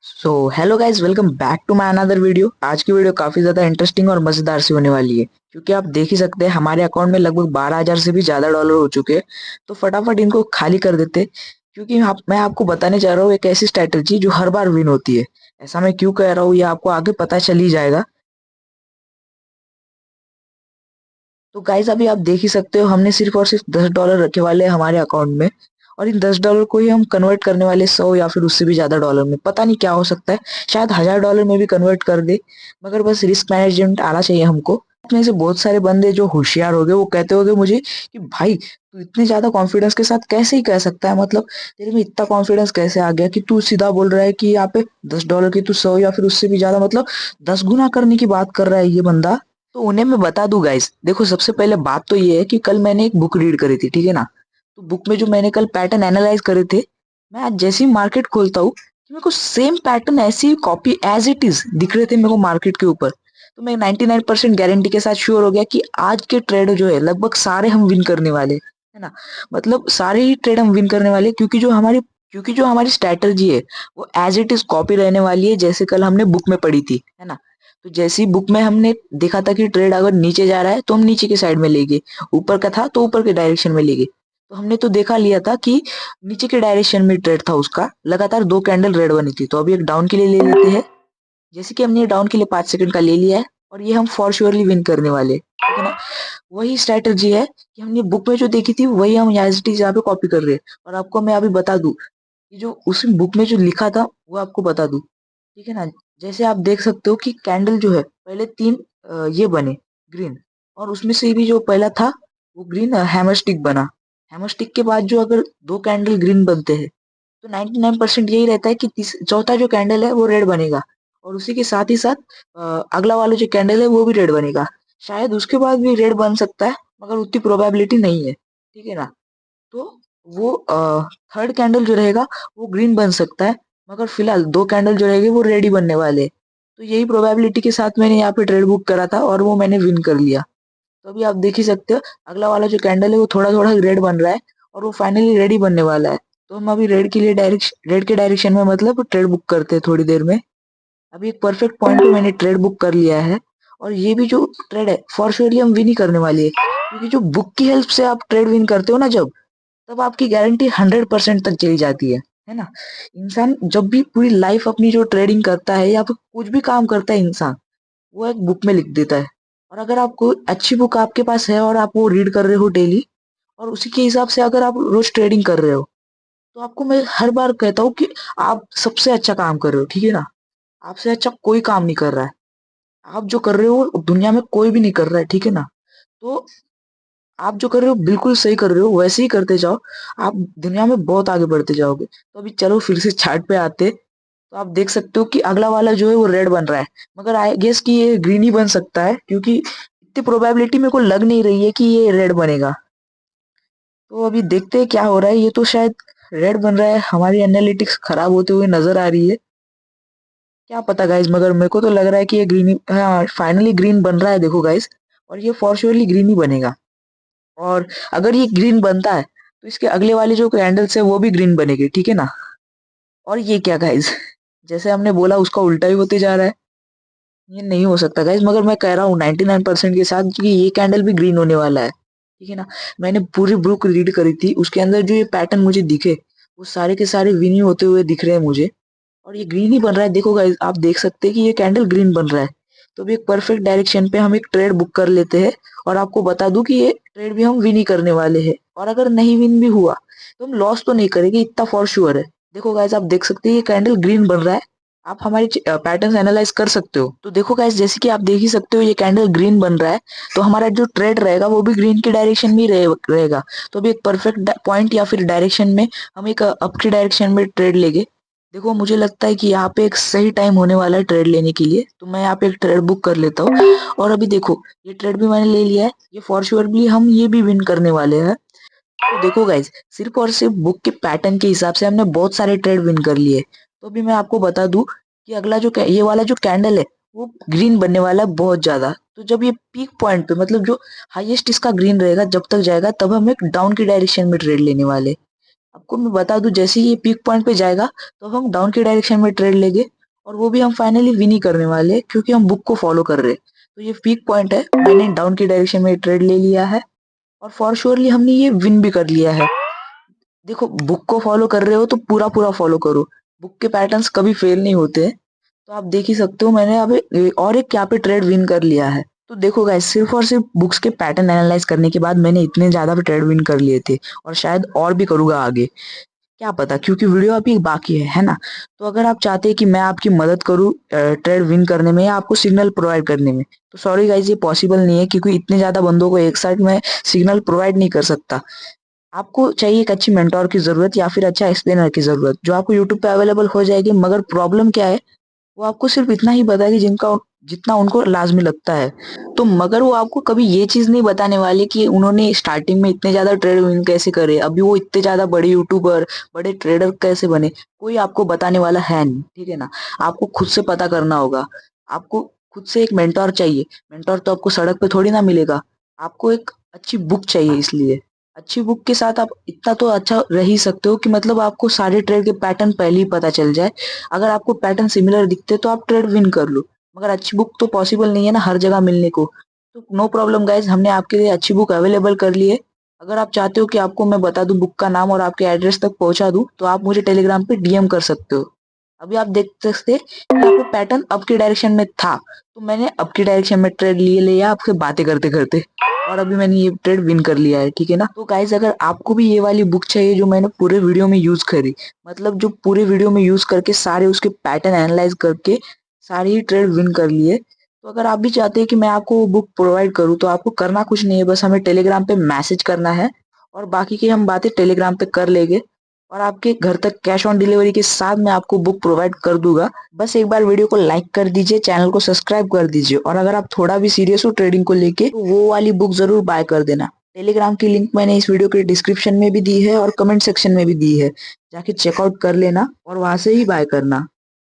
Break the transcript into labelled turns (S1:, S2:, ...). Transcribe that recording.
S1: So hello guys, welcome back to my another video. आज की video काफी ज्यादा इंटरेस्टिंग और मजेदार सी होने वाली है, क्योंकि आप देख ही सकते हैं हमारे अकाउंट में लगभग 12,000 से भी ज्यादा डॉलर हो चुके हैं। तो फटाफट इनको खाली कर देते, क्योंकि मैं आपको बताने जा रहा हूँ एक ऐसी स्ट्रैटेजी जो हर बार विन होती है। ऐसा मैं क्यों कह रहा हूँ, ये आपको आगे पता चल ही जाएगा। तो गाइस, अभी आप देख ही सकते हो हमने सिर्फ और सिर्फ $10 रखे वाले हैं हमारे अकाउंट में। और इन $10 को ही हम कन्वर्ट करने वाले 100 या फिर उससे भी ज्यादा डॉलर में, पता नहीं क्या हो सकता है। शायद $1,000 में भी कन्वर्ट कर दे। मगर बस रिस्क मैनेजमेंट आना चाहिए हमको। में से बहुत सारे बंदे जो होशियार हो गए वो कहते होंगे मुझे कि भाई, तू इतने ज्यादा कॉन्फिडेंस के साथ कैसे ही कह सकता है, मतलब तेरे में इतना कॉन्फिडेंस कैसे आ गया कि तू सीधा बोल रहा है कि यहाँ पे $10 की तू 100 या फिर उससे भी ज्यादा, मतलब 10 गुना करने की बात कर रहा है ये बंदा। तो उन्हें मैं बता दूं गाइस, देखो सबसे पहले बात तो ये है कि कल मैंने एक बुक रीड करी थी, ठीक है ना। तो बुक में जो मैंने कल पैटर्न एनालाइज करे थे, मैं आज जैसे ही मार्केट खोलता हूँ कि मेरे को सेम पैटर्न ऐसी ही कॉपी एज इट इज दिख रहे थे मेरे को मार्केट के ऊपर। तो मैं 99% गारंटी के साथ श्योर हो गया कि आज के ट्रेड जो है लगभग सारे हम विन करने वाले, है ना। मतलब सारे ही ट्रेड हम विन करने वाले, क्योंकि जो हमारी स्ट्रैटेजी है वो एज इट इज कॉपी रहने वाली है, जैसे कल हमने बुक में पढ़ी थी, है ना। तो जैसी बुक में हमने देखा था कि ट्रेड अगर नीचे जा रहा है तो हम नीचे की साइड में ले गए, ऊपर का था तो ऊपर के डायरेक्शन में ले गए। तो हमने तो देखा लिया था कि नीचे के डायरेक्शन में ट्रेड था उसका, लगातार दो कैंडल रेड बनी थी। तो अभी एक डाउन के लिए ले लेते हैं। जैसे कि हमने डाउन के लिए 5 सेकंड का ले लिया है, और ये हम फॉर श्योरली विन करने वाले, ठीक है ना। वही स्ट्रैटेजी है कि हमने बुक में जो देखी थी वही हम यहाँ पे कॉपी कर रहे हैं। और आपको मैं अभी बता दूं कि जो उस बुक में जो लिखा था वो आपको बता दूं, ठीक है ना। जैसे आप देख सकते हो कि कैंडल जो है पहले तीन ये बने ग्रीन, और उसमें से भी जो पहला था वो ग्रीन हैमर स्टिक बना। हैमर स्टिक के बाद जो अगर दो कैंडल ग्रीन बनते हैं तो 99% यही रहता है कि चौथा जो कैंडल है वो रेड बनेगा। और उसी के साथ ही साथ अगला वाला जो कैंडल है वो भी रेड बनेगा। शायद उसके बाद भी रेड बन सकता है, मगर उतनी प्रोबेबिलिटी नहीं है, ठीक है ना। तो वो थर्ड कैंडल जो रहेगा वो ग्रीन बन सकता है, मगर फिलहाल दो कैंडल जो रहेंगे वो रेड ही बनने वाले हैं। तो यही प्रोबेबिलिटी के साथ मैंने यहाँ पे ट्रेड बुक करा था और वो मैंने विन कर लिया। तो अभी आप देख ही सकते हो अगला वाला जो कैंडल है वो थोड़ा थोड़ा रेड बन रहा है, और वो फाइनली रेड ही बनने वाला है। तो हम अभी रेड के लिए डायरेक्शन, रेड के डायरेक्शन में मतलब ट्रेड बुक करते हैं थोड़ी देर में। अभी एक परफेक्ट पॉइंट पे मैंने ट्रेड बुक कर लिया है। और ये भी जो ट्रेड है फॉर श्योरली हम विन ही करने वाली है, क्योंकि जो बुक की हेल्प से आप ट्रेड विन करते हो ना जब, तब आपकी गारंटी 100% तक चली जाती है ना। इंसान जब भी पूरी लाइफ अपनी जो ट्रेडिंग करता है या फिर कुछ भी काम करता है इंसान, वो एक बुक में लिख देता है। और अगर आपको अच्छी बुक आपके पास है और आप वो रीड कर रहे हो डेली, और उसी के हिसाब से अगर आप रोज ट्रेडिंग कर रहे हो, तो आपको मैं हर बार कहता हूँ कि आप सबसे अच्छा काम कर रहे हो, ठीक है ना। आपसे अच्छा कोई काम नहीं कर रहा है। आप जो कर रहे हो दुनिया में कोई भी नहीं कर रहा है, ठीक है ना। तो आप जो कर रहे हो बिल्कुल सही कर रहे हो, वैसे ही करते जाओ। आप दुनिया में बहुत आगे बढ़ते जाओगे। तो अभी चलो फिर से चार्ट पे आते। तो आप देख सकते हो कि अगला वाला जो है वो रेड बन रहा है, मगर आई गेस कि ये ग्रीन ही बन सकता है, क्योंकि इतनी प्रोबेबिलिटी मेरे को लग नहीं रही है कि ये रेड बनेगा। तो अभी देखते हैं क्या हो रहा है। ये तो शायद रेड बन रहा है, हमारी एनालिटिक्स खराब होते हुए नजर आ रही है। क्या पता गाइस, मगर मेरे को तो लग रहा है कि ये ग्रीन ही, हाँ फाइनली ग्रीन बन रहा है, देखो गाइस। और ये फॉर श्योरली ग्रीन ही बनेगा। और अगर ये ग्रीन बनता है तो इसके अगले वाले जो कैंडल्स है वो भी ग्रीन बनेगी, ठीक है ना। और ये क्या गाइस, जैसे हमने बोला उसका उल्टा ही होते जा रहा है। ये नहीं हो सकता गाइस, मगर मैं कह रहा हूँ 99% के साथ कि ये कैंडल भी ग्रीन होने वाला है, ठीक है ना। मैंने पूरी बुक रीड करी थी, उसके अंदर जो ये पैटर्न मुझे दिखे वो सारे के सारे विन ही होते हुए दिख रहे हैं मुझे। और ये ग्रीन ही बन रहा है, देखो गाइस आप देख सकते हैं कि ये कैंडल ग्रीन बन रहा है। तो भी एक परफेक्ट डायरेक्शन पे हम एक ट्रेड बुक कर लेते हैं। और आपको बता दूं कि ये ट्रेड भी हम विन ही करने वाले हैं, और अगर नहीं विन भी हुआ तो हम लॉस तो नहीं करेंगे, इतना फॉर श्योर है। देखो गाइस आप देख सकते हैं ये कैंडल ग्रीन बन रहा है। आप हमारी पैटर्न्स एनालाइज कर सकते हो। तो देखो गाइस, जैसे कि आप देख ही सकते हो ये कैंडल ग्रीन बन रहा है, तो हमारा जो ट्रेड रहेगा वो भी ग्रीन की डायरेक्शन में ही रहेगा। तो अभी एक परफेक्ट पॉइंट या फिर डायरेक्शन में हम एक अप की डायरेक्शन में ट्रेड लेंगे। देखो मुझे लगता है कि यहाँ पे एक सही टाइम होने वाला है ट्रेड लेने के लिए, तो मैं यहाँ पे एक ट्रेड बुक कर लेता हूँ। और अभी देखो ये ट्रेड भी मैंने ले लिया है, ये फॉर श्योर भी हम ये भी विन करने वाले हैं। तो देखो गाइज, सिर्फ और सिर्फ बुक के पैटर्न के हिसाब से हमने बहुत सारे ट्रेड विन कर लिए। तो अभी मैं आपको बता दूं कि अगला जो ये वाला जो कैंडल है वो ग्रीन बनने वाला है बहुत ज्यादा। तो जब ये पीक पॉइंट पे, मतलब जो हाईएस्ट इसका ग्रीन रहेगा जब तक जाएगा, तब हम एक डाउन की डायरेक्शन में ट्रेड लेने वाले। आपको मैं बता दूं, जैसे ही ये पीक पॉइंट पे जाएगा तो हम डाउन की डायरेक्शन में ट्रेड लेंगे, और वो भी हम फाइनली विन ही करने वाले हैं क्योंकि हम बुक को फॉलो कर रहे हैं। तो ये पीक पॉइंट है, मैंने डाउन की डायरेक्शन में ट्रेड ले लिया है और फॉर श्योरली हमने ये विन भी कर लिया है। देखो, बुक को फॉलो कर रहे हो तो पूरा पूरा फॉलो करो, बुक के पैटर्न्स कभी फेल नहीं होते हैं। तो आप देख ही सकते हो, मैंने अभी और एक यहाँ पे ट्रेड विन कर लिया है। तो देखो गाइस, सिर्फ और सिर्फ बुक्स के पैटर्न एनालाइज करने के बाद मैंने इतने ज्यादा भी ट्रेड विन कर लिए थे, और शायद और भी करूंगा आगे, क्या पता, क्योंकि वीडियो अभी बाकी है ना। तो अगर आप चाहते हैं कि मैं आपकी मदद करूं ट्रेड विन करने में या आपको सिग्नल प्रोवाइड करने में, तो सॉरी गाइज, ये पॉसिबल नहीं है क्योंकि इतने ज्यादा बंदों को एक साथ में सिग्नल प्रोवाइड नहीं कर सकता। आपको चाहिए एक अच्छी मेंटोर की जरूरत या फिर अच्छा एक्सप्लेनर की जरूरत, जो आपको यूट्यूब पे अवेलेबल हो जाएगी। मगर प्रॉब्लम क्या है, वो आपको सिर्फ इतना ही बताएगी जिनका जितना उनको लाजमी लगता है। तो मगर वो आपको कभी ये चीज नहीं बताने वाले कि उन्होंने स्टार्टिंग में इतने ज्यादा ट्रेड विन कैसे करे, अभी वो इतने ज्यादा बड़े यूट्यूबर, बड़े ट्रेडर कैसे बने। कोई आपको बताने वाला है नहीं, ठीक है ना। आपको खुद से पता करना होगा, आपको खुद से एक मेंटोर चाहिए। मेंटोर तो आपको सड़क पे थोड़ी ना मिलेगा, आपको एक अच्छी बुक चाहिए। इसलिए अच्छी बुक के साथ आप इतना तो अच्छा रह ही सकते हो कि मतलब आपको सारे ट्रेड के पैटर्न पहले ही पता चल जाए। अगर आपको पैटर्न सिमिलर दिखते तो आप ट्रेड विन कर लो, मगर अच्छी बुक तो पॉसिबल नहीं है ना हर जगह मिलने को। तो नो प्रॉब्लम गाइज, हमने आपके लिए अच्छी बुक अवेलेबल कर ली है। अगर आप चाहते हो कि आपको मैं बता दूं बुक का नाम और आपके एड्रेस तक पहुंचा दूं, तो आप मुझे टेलीग्राम पे डीएम कर सकते हो। अभी आप देख सकते हैं कि यहाँ पे पैटर्न अप की डायरेक्शन में था, तो मैंने अप की डायरेक्शन में ट्रेड लिए लिया आपसे बातें करते करते, और अभी मैंने ये ट्रेड विन कर लिया है, ठीक है ना। तो गाइज, अगर आपको भी ये वाली बुक चाहिए जो मैंने पूरे वीडियो में यूज करी, मतलब जो पूरे वीडियो में यूज करके सारे उसके पैटर्न एनालाइज करके सारे ही ट्रेड विन कर लिए, तो अगर आप भी चाहते हैं कि मैं आपको वो बुक प्रोवाइड करूं, तो आपको करना कुछ नहीं है, बस हमें टेलीग्राम पे मैसेज करना है, और बाकी की हम बातें टेलीग्राम पे कर लेंगे, और आपके घर तक कैश ऑन डिलीवरी के साथ मैं आपको बुक प्रोवाइड कर दूंगा। बस एक बार वीडियो को लाइक कर दीजिए, चैनल को सब्सक्राइब कर दीजिए, और अगर आप थोड़ा भी सीरियस हो ट्रेडिंग को लेके, तो वो वाली बुक जरूर बाय कर देना। टेलीग्राम की लिंक मैंने इस वीडियो के डिस्क्रिप्शन में भी दी है और कमेंट सेक्शन में भी दी है, जाके चेकआउट कर लेना और वहां से ही बाय करना।